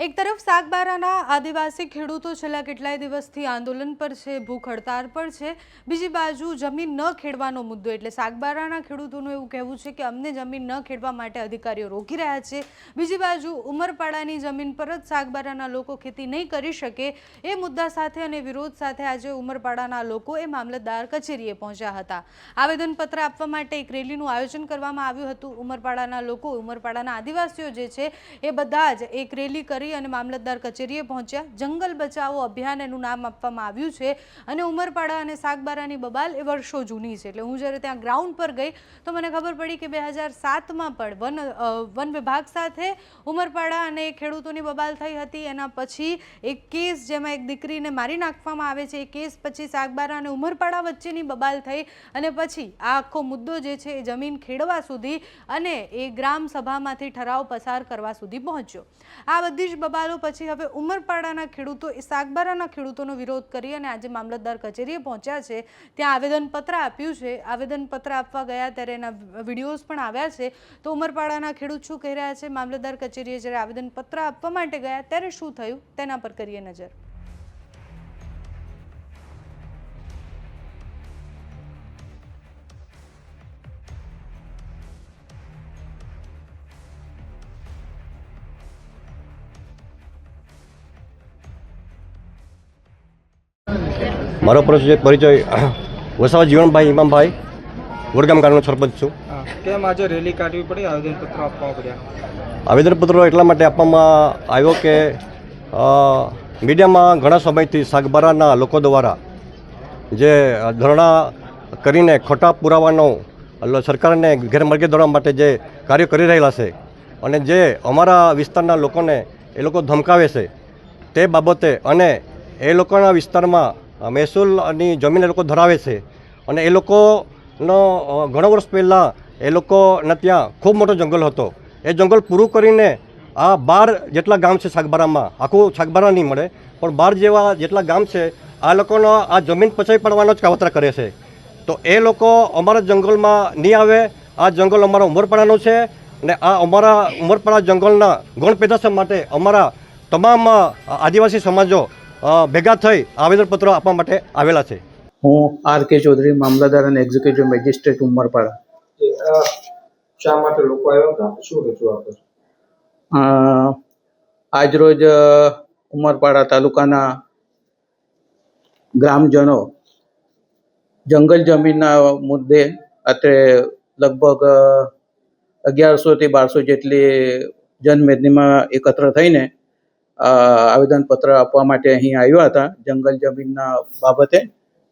એક તરફ સાગબારાના આદિવાસી ખેડૂતો છેલ્લા કેટલાય દિવસથી આંદોલન પર છે, ભૂખ હડતાળ પર છે। બીજી બાજુ જમીન ન ખેડવાનો મુદ્દો એટલે સાગબારાના ખેડૂતોનું એવું કહેવું છે કે અમને જમીન ન ખેડવા માટે અધિકારીઓ રોકી રહ્યા છે। બીજી બાજુ ઉમરપાડાની જમીન પર જ સાગબારાના લોકો ખેતી નહીં કરી શકે એ મુદ્દા સાથે અને વિરોધ સાથે આજે ઉમરપાડાના લોકો એ મામલતદાર કચેરીએ પહોંચ્યા હતા। આવેદનપત્ર આપવા માટે એક રેલીનું આયોજન કરવામાં આવ્યું હતું। ઉમરપાડાના લોકો, ઉમરપાડાના આદિવાસીઓ જે છે એ બધા જ એક રેલી કરી અને મામલતદાર કચેરીએ પહોંચ્યા। જંગલ બચાવો અભિયાન એનું નામ આપવામાં આવ્યું છે અને ઉમરપાડા અને સાગબારાની બબાલ એ વર્ષો જૂની છે। એટલે હું જ્યારે ત્યાં ગ્રાઉન્ડ પર ગઈ તો મને ખબર પડી કે 2007માં પણ વન વિભાગ સાથે ઉમરપાડા અને ખેડૂતોની બબાલ થઈ હતી। એના પછી એક કેસ જેમાં એક દીકરીને મારી નાખવામાં આવે છે, એ કેસ પછી સાગબારા અને ઉમરપાડા વચ્ચેની બબાલ થઈ અને પછી આ આખો મુદ્દો જે છે એ જમીન ખેડવા સુધી અને એ ગ્રામ સભામાંથી ઠરાવ પસાર કરવા સુધી પહોંચ્યો। આ બધી જ બબાલો પછી હવે ઉમરપાડાના ખેડૂતો એ સાગબારાના ખેડૂતોનો વિરોધ કરી અને આજે મામલતદાર કચેરીએ પહોંચ્યા છે। ત્યાં આવેદનપત્ર આપ્યું છે। આવેદનપત્ર આપવા ગયા ત્યારે એના વિડીયોઝ પણ આવ્યા છે। તો ઉમરપાડાના ખેડૂત શું કહી રહ્યા છે, મામલતદાર કચેરીએ જ્યારે આવેદનપત્ર આપવા માટે ગયા ત્યારે શું થયું તેના પર કરીએ નજર। મારો પરિચય વસાવા જીવનભાઈ ઇમામભાઈ વડગામ ગામનો સરપંચ છું। કેમ આજે રેલી કાઢવી પડી, આવેદનપત્ર આપવા પડ્યા? આવેદનપત્રો એટલા માટે આપવામાં આવ્યો કે મીડિયામાં ઘણા સમયથી સાગબારાના લોકો દ્વારા જે ધરણા કરીને ખોટા પુરાવાનો સરકારને ગેરમાર્ગે દોરવા માટે જે કાર્ય કરી રહેલા છે અને જે અમારા વિસ્તારના લોકોને એ લોકો ધમકાવે છે તે બાબતે અને એ લોકોના વિસ્તારમાં મહેસૂલની જમીન એ લોકો ધરાવે છે અને એ લોકોનો ઘણા વર્ષ પહેલાં એ લોકોના ત્યાં ખૂબ મોટો જંગલ હતો। એ જંગલ પૂરું કરીને આ 12 જેટલા ગામ છે સાગબારામાં, આખું સાગબારા નહીં મળે પણ 12 જેટલા ગામ છે, આ લોકોનો આ જમીન પચાવી પાડવાનો જ કાવતરા કરે છે। તો એ લોકો અમારા જંગલમાં નહીં આવે। આ જંગલ અમારા ઉમરપાડાનો છે અને આ અમારા ઉમરપાડા જંગલના ગૌણ પેદાશ માટે અમારા તમામ આદિવાસી સમાજો ભેગા થઈ આવેદનપત્ર આપવા માટે આવેલા છે। હું આર.કે. ચૌધરી, મામલતદાર અને એક્ઝિક્યુટિવ મેજિસ્ટ્રેટ ઉમરપાડા। શા માટે લોકો આવ્યા હતા, શું રજૂઆત હતી? આજરોજ ઉમરપાડા તાલુકાના ગ્રામજનો જંગલ જમીનના મુદ્દે અત્રે લગભગ 1100 થી 1200 જેટલી જનમેદનીમાં એકત્ર થઈને આવેદનપત્ર આપવા માટે અહીં આવ્યા હતા જંગલ જમીનના બાબતે।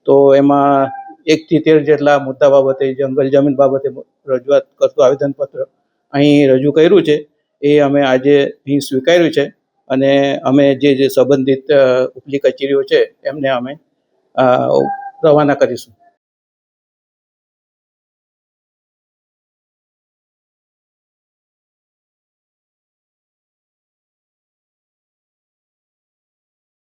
તો એમાં 1 થી 13 જેટલા મુદ્દા બાબતે જંગલ જમીન બાબતે રજૂઆત કરતું આવેદનપત્ર અહીં રજૂ કર્યું છે। એ અમે આજે અહીં સ્વીકાર્યું છે અને અમે જે સંબંધિત ઉપલી કચેરીઓ છે એમને અમે રવાના કરીશું।